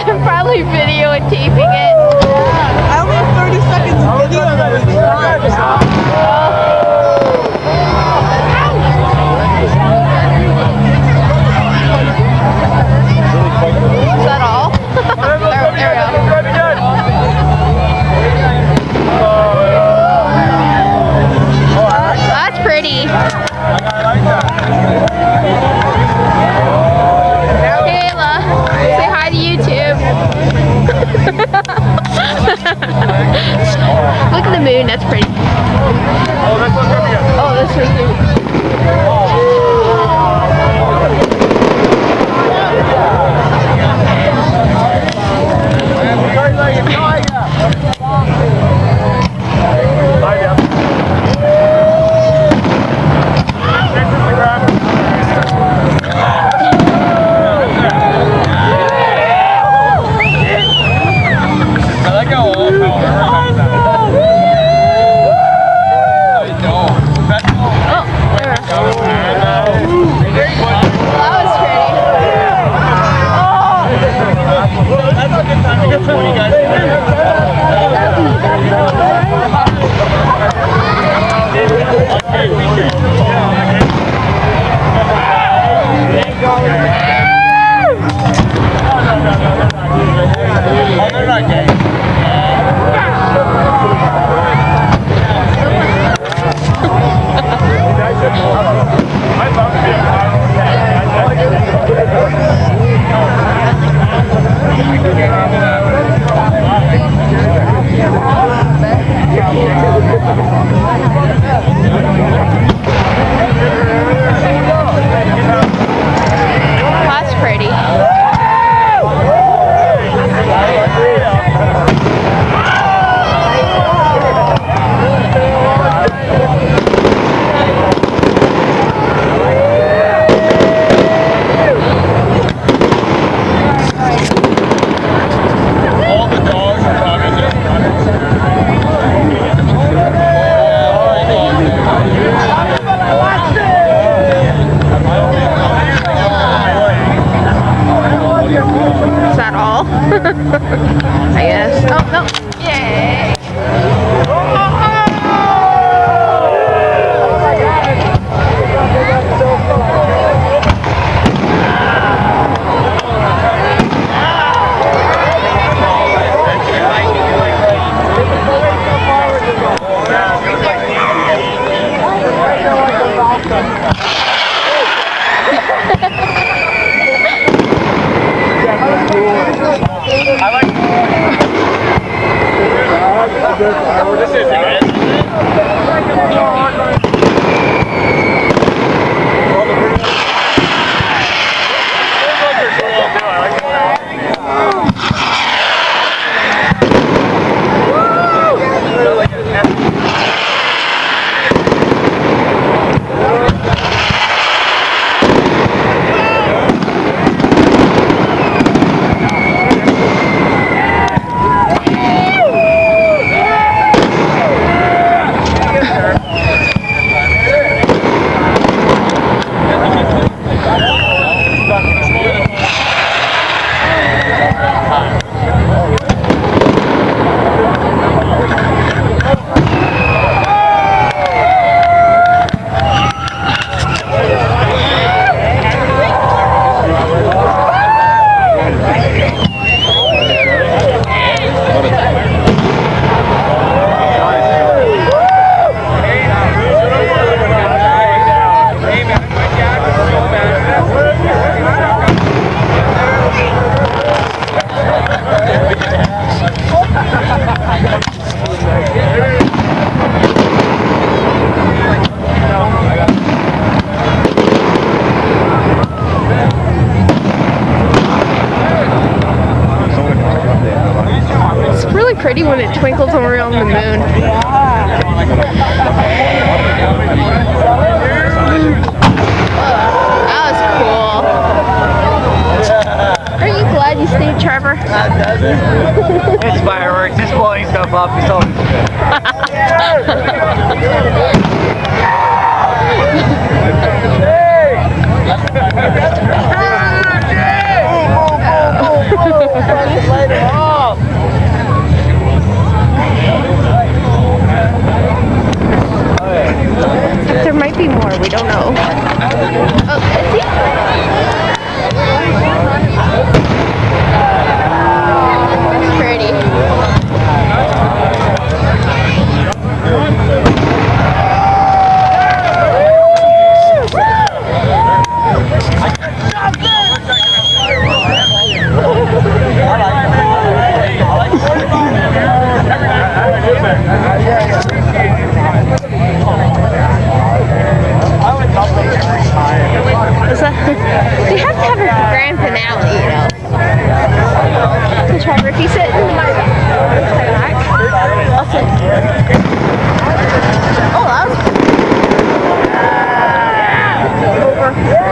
I'm probably videotaping it. I only have 30 seconds of video and everything. Is that all? there we go. That's pretty. Kayla, say hi to YouTube. Look at the moon, that's pretty. Oh, this is new. That's pretty. Is that all? I guess. Oh, no. Yay! I like this is pretty when it twinkles around the moon. That was cool. Are you glad you stayed, Trevor? It's fireworks, just blowing stuff up. It's always good. They have to have a grand finale, you know. So Trevor, if you sit in my back, I'll sit. Oh, that was over.